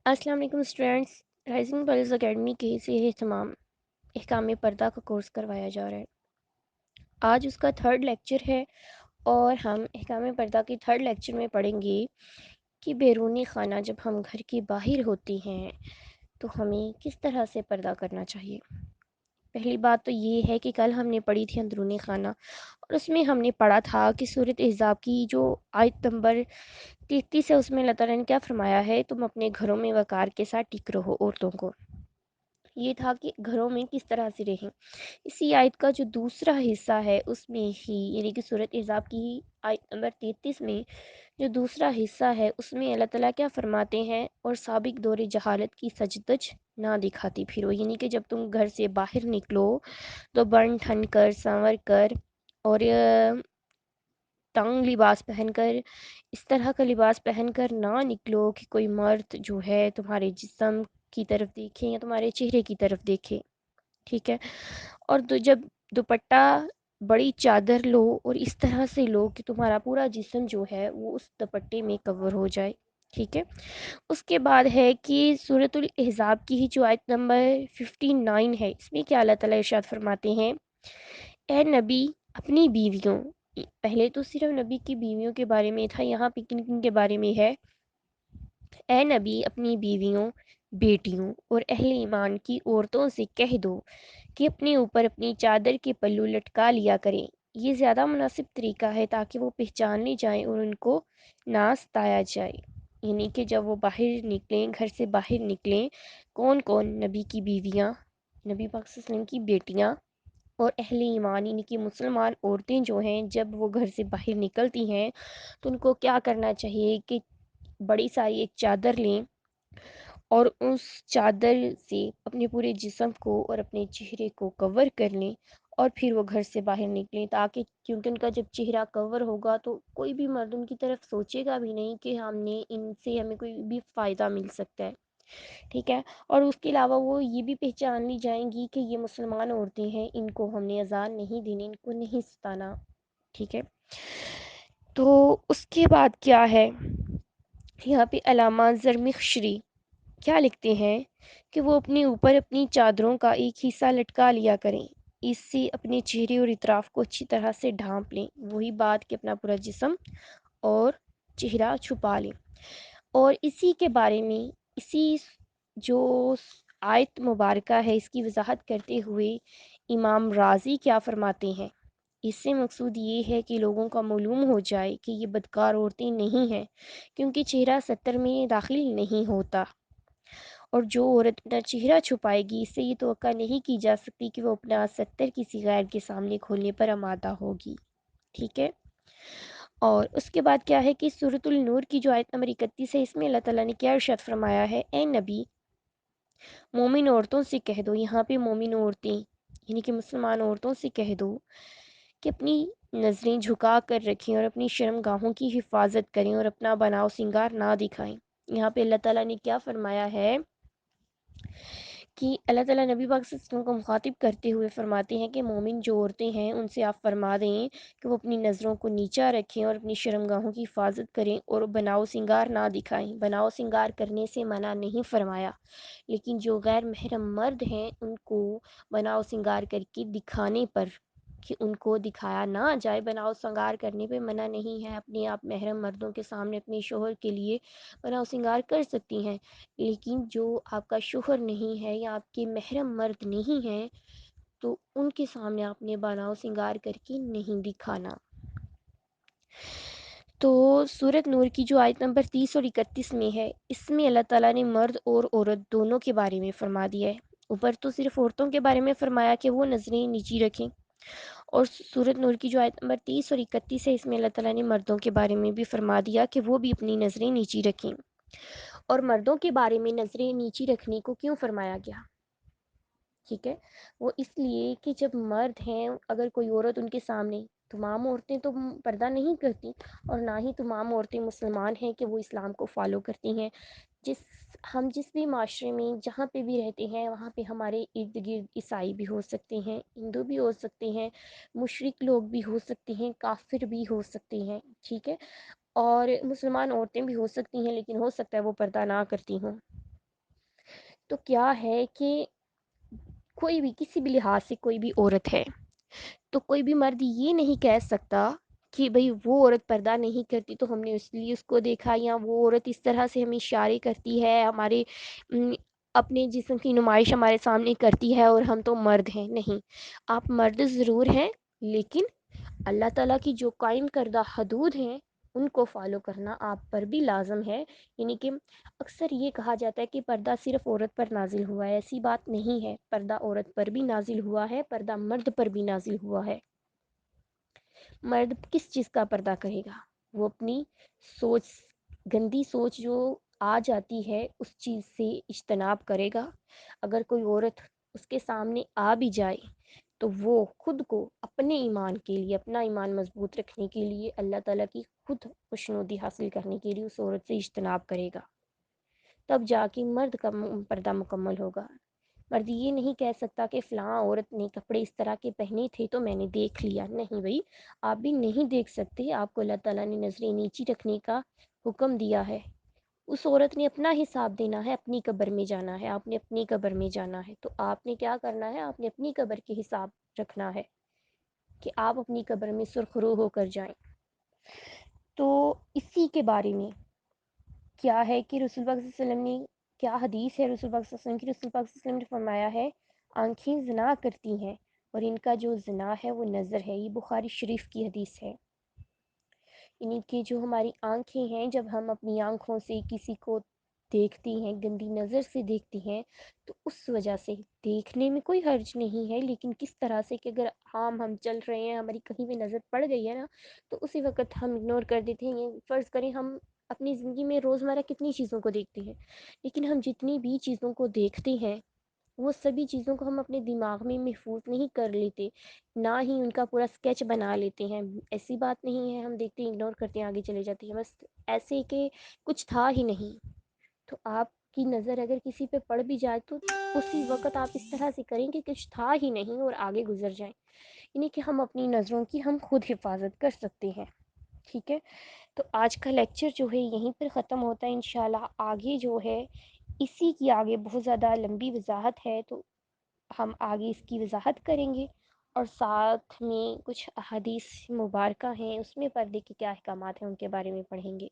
السلام علیکم students, rising plus academy کے سے اہتمام احکام پردہ کا کورس کروایا جا رہا ہے۔ آج اس کا تھرڈ لیکچر ہے اور ہم احکام پردہ کے تھرڈ لیکچر میں پڑھیں گے کہ بیرونی خانہ جب ہم گھر کے باہر ہوتی ہیں تو ہمیں کس طرح سے پردہ کرنا چاہیے۔ پہلی بات تو یہ ہے کہ کل ہم نے پڑھی تھی اندرونی خانہ، اور اس میں ہم نے پڑھا تھا کہ سورۃ احزاب کی جو آیت نمبر 33 ہے اس میں اللہ تعالیٰ نے کیا فرمایا ہے، تم اپنے گھروں میں وقار کے ساتھ ٹک رہو۔ عورتوں کو یہ تھا کہ گھروں میں کس طرح سے رہیں۔ اسی آیت کا جو دوسرا حصہ ہے اس میں ہی، یعنی کہ سورۃ احزاب کی ہی آیت نمبر 33 میں جو دوسرا حصہ ہے اس میں اللہ تعالیٰ کیا فرماتے ہیں، اور سابق دور جہالت کی سجدج نہ دکھاتی پھرو، یعنی کہ جب تم گھر سے باہر نکلو تو بن ٹھن کر، سنور کر، اور تنگ لباس پہن کر، اس طرح کا لباس پہن کر نہ نکلو کہ کوئی مرد جو ہے تمہارے جسم کی طرف دیکھے یا تمہارے چہرے کی طرف دیکھے، ٹھیک ہے۔ اور جب دوپٹہ بڑی چادر لو اور اس طرح سے لو کہ تمہارا پورا جسم جو ہے وہ اس دوپٹے میں کور ہو جائے، ٹھیک ہے۔ اس کے بعد ہے کہ سورۃ الاحزاب کی ہی جو آیت نمبر 59 ہے، اس میں کیا اللہ تعالیٰ ارشاد فرماتے ہیں، اے نبی اپنی بیویوں، پہلے تو صرف نبی کی بیویوں کے بارے میں تھا، یہاں پہ کن کن کے بارے میں ہے، اے نبی اپنی بیویوں، بیٹیوں اور اہل ایمان کی عورتوں سے کہہ دو کہ اپنے اوپر اپنی چادر کے پلو لٹکا لیا کریں، یہ زیادہ مناسب طریقہ ہے تاکہ وہ پہچان لی جائیں اور ان کو نہ ستایا جائے۔ یعنی کہ جب وہ باہر نکلیں، گھر سے باہر نکلیں، کون کون؟ نبی کی بیویاں، نبی پاک صلی اللہ علیہ وسلم کی بیٹیاں، اور اہل ایمان یعنی کہ مسلمان عورتیں جو ہیں جب وہ گھر سے باہر نکلتی ہیں تو ان کو کیا کرنا چاہیے کہ بڑی ساری ایک چادر لیں اور اس چادر سے اپنے پورے جسم کو اور اپنے چہرے کو کور کر لیں، اور پھر وہ گھر سے باہر نکلیں، تاکہ کیونکہ ان کا جب چہرہ کور ہوگا تو کوئی بھی مرد ان کی طرف سوچے گا بھی نہیں کہ ان سے ہمیں کوئی بھی فائدہ مل سکتا ہے، ٹھیک ہے۔ اور اس کے علاوہ وہ یہ بھی پہچان لی جائیں گی کہ یہ مسلمان عورتیں ہیں، ان کو ہم نے اذان نہیں دینی، ان کو نہیں ستانا، ٹھیک ہے۔ تو اس کے بعد کیا ہے، یہاں پہ علامہ زرمخشری کیا لکھتے ہیں کہ وہ اپنے اوپر اپنی چادروں کا ایک حصہ لٹکا لیا کریں، اس سے اپنے چہرے اور اطراف کو اچھی طرح سے ڈھانپ لیں، وہی بات کہ اپنا پورا جسم اور چہرہ چھپا لیں۔ اور اسی کے بارے میں اسی جو آیت مبارکہ ہے اس کی وضاحت کرتے ہوئے امام رازی کیا فرماتے ہیں، اس سے مقصود یہ ہے کہ لوگوں کا معلوم ہو جائے کہ یہ بدکار عورتیں نہیں ہیں، کیونکہ چہرہ ستر میں داخل نہیں ہوتا، اور جو عورت اپنا چہرہ چھپائے گی اس سے یہ توقع نہیں کی جا سکتی کہ وہ اپنا ستر کسی غیر کے سامنے کھولنے پر آمادہ ہوگی، ٹھیک ہے۔ اور اس کے بعد کیا ہے کہ سورۃ النور کی جو آیت نمبر 31 ہے، اس میں اللہ تعالیٰ نے کیا ارشاد فرمایا ہے، اے نبی مومن عورتوں سے کہہ دو، یہاں پہ مومن عورتیں یعنی کہ مسلمان عورتوں سے کہہ دو کہ اپنی نظریں جھکا کر رکھیں اور اپنی شرم گاہوں کی حفاظت کریں اور اپنا بناؤ سنگار نہ دکھائیں۔ یہاں پہ اللہ تعالیٰ نے کیا فرمایا ہے کہ اللہ تعالیٰ نبی پاک صلی اللہ علیہ وسلم کو مخاطب کرتے ہوئے فرماتے ہیں کہ مومن جو عورتیں ہیں ان سے آپ فرما دیں کہ وہ اپنی نظروں کو نیچا رکھیں اور اپنی شرم گاہوں کی حفاظت کریں اور بناؤ سنگار نہ دکھائیں۔ بناؤ سنگار کرنے سے منع نہیں فرمایا، لیکن جو غیر محرم مرد ہیں ان کو بناؤ سنگار کر کے دکھانے پر، کہ ان کو دکھایا نہ جائے، بناؤ سنگار کرنے پہ منع نہیں ہے، اپنے آپ محرم مردوں کے سامنے اپنے شوہر کے لیے بناؤ سنگار کر سکتی ہیں، لیکن جو آپ کا شوہر نہیں ہے یا آپ کے محرم مرد نہیں ہیں تو ان کے سامنے آپ نے بناؤ سنگار کر کے نہیں دکھانا۔ تو سورۃ نور کی جو آیت نمبر 30 اور 31 میں ہے، اس میں اللہ تعالیٰ نے مرد اور عورت دونوں کے بارے میں فرما دیا ہے۔ اوپر تو صرف عورتوں کے بارے میں فرمایا کہ وہ نظریں نیچی رکھیں، اور سورۃ نور کی جو آیت نمبر 30 اور 31 ہے، اس میں اللہ تعالیٰ نے مردوں کے بارے میں بھی فرما دیا کہ وہ بھی اپنی نظریں نیچی رکھیں۔ اور مردوں کے بارے میں نظریں نیچی رکھنے کو کیوں فرمایا گیا، ٹھیک ہے، وہ اس لیے کہ جب مرد ہیں، اگر کوئی عورت ان کے سامنے، تمام عورتیں تو پردہ نہیں کرتی اور نہ ہی تمام عورتیں مسلمان ہیں کہ وہ اسلام کو فالو کرتی ہیں، ہم جس بھی معاشرے میں جہاں پہ بھی رہتے ہیں وہاں پہ ہمارے ارد گرد عیسائی بھی ہو سکتے ہیں، ہندو بھی ہو سکتے ہیں، مشرک لوگ بھی ہو سکتے ہیں، کافر بھی ہو سکتے ہیں، ٹھیک ہے، اور مسلمان عورتیں بھی ہو سکتی ہیں، لیکن ہو سکتا ہے وہ پردہ نہ کرتی ہوں، تو کیا ہے کہ کوئی بھی کسی بھی لحاظ سے کوئی بھی عورت ہے تو کوئی بھی مرد یہ نہیں کہہ سکتا کہ بھئی وہ عورت پردہ نہیں کرتی تو ہم نے اس لیے اس کو دیکھا، یا وہ عورت اس طرح سے ہمیں اشارے کرتی ہے، ہمارے م، اپنے جسم کی نمائش ہمارے سامنے کرتی ہے اور ہم تو مرد ہیں۔ نہیں، آپ مرد ضرور ہیں، لیکن اللہ تعالیٰ کی جو قائم کردہ حدود ہیں ان کو فالو کرنا آپ پر بھی لازم ہے۔ یعنی کہ اکثر یہ کہا جاتا ہے کہ پردہ صرف عورت پر نازل ہوا ہے، ایسی بات نہیں ہے۔ پردہ عورت پر بھی نازل ہوا ہے، پردہ مرد پر بھی نازل ہوا ہے۔ مرد کس چیز کا پردہ کرے گا؟ وہ اپنی سوچ، گندی سوچ جو آ جاتی ہے اس چیز سے اجتناب کرے گا۔ اگر کوئی عورت اس کے سامنے آ بھی جائے تو وہ خود کو اپنے ایمان کے لیے، اپنا ایمان مضبوط رکھنے کے لیے، اللہ تعالیٰ کی خود خوشنودی حاصل کرنے کے لیے اس عورت سے اجتناب کرے گا، تب جا کے مرد کا پردہ مکمل ہوگا۔ مرد یہ نہیں کہہ سکتا کہ فلاں عورت نے کپڑے اس طرح کے پہنے تھے تو میں نے دیکھ لیا۔ نہیں بھائی، آپ بھی نہیں دیکھ سکتے، آپ کو اللہ تعالیٰ نے نظریں نیچی رکھنے کا حکم دیا ہے۔ اس عورت نے اپنا حساب دینا ہے، اپنی قبر میں جانا ہے، آپ نے اپنی قبر میں جانا ہے، تو آپ نے کیا کرنا ہے؟ آپ نے اپنی قبر کے حساب رکھنا ہے کہ آپ اپنی قبر میں سرخرو ہو کر جائیں۔ تو اسی کے بارے میں کیا ہے کہ رسول پاک صلی اللہ علیہ وسلم نے، کیا حدیث ہے رسول پاک صلی اللہ علیہ وسلم کی؟ رسول پاک صلی اللہ علیہ وسلم نے فرمایا ہے آنکھیں زنا کرتی ہیں اور ان کا جو زنا ہے وہ نظر ہے۔ یہ بخاری شریف کی حدیث ہے۔ یعنی کہ جو ہماری آنکھیں ہیں، جب ہم اپنی آنکھوں سے کسی کو دیکھتی ہیں، گندی نظر سے دیکھتی ہیں، تو اس وجہ سے دیکھنے میں کوئی حرج نہیں ہے، لیکن کس طرح سے کہ اگر ہم چل رہے ہیں، ہماری کہیں بھی نظر پڑ گئی ہے نا، تو اسی وقت ہم اگنور کر دیتے ہیں۔ یہ فرض کریں ہم اپنی زندگی میں روزمرہ کتنی چیزوں کو دیکھتے ہیں، لیکن ہم جتنی بھی چیزوں کو دیکھتے ہیں وہ سبھی چیزوں کو ہم اپنے دماغ میں محفوظ نہیں کر لیتے، نہ ہی ان کا پورا اسکیچ بنا لیتے ہیں۔ ایسی بات نہیں ہے ہم دیکھتے ہیں اگنور کرتے ہیں، آگے چلے جاتے ہیں، بس ایسے کہ کچھ تھا ہی نہیں۔ تو آپ کی نظر اگر کسی پہ پڑ بھی جائے تو اسی وقت آپ اس طرح سے کریں کہ کچھ تھا ہی نہیں اور آگے گزر جائیں۔ یعنی کہ ہم اپنی نظروں کی ہم خود حفاظت کر سکتے ہیں۔ ٹھیک ہے، تو آج کا لیکچر جو ہے یہیں پر ختم ہوتا ہے۔ انشاءاللہ آگے جو ہے اسی کی آگے بہت زیادہ لمبی وضاحت ہے، تو ہم آگے اس کی وضاحت کریں گے، اور ساتھ میں کچھ احادیث مبارکہ ہیں اس میں پردے کے کیا احکامات ہیں ان کے بارے میں پڑھیں گے۔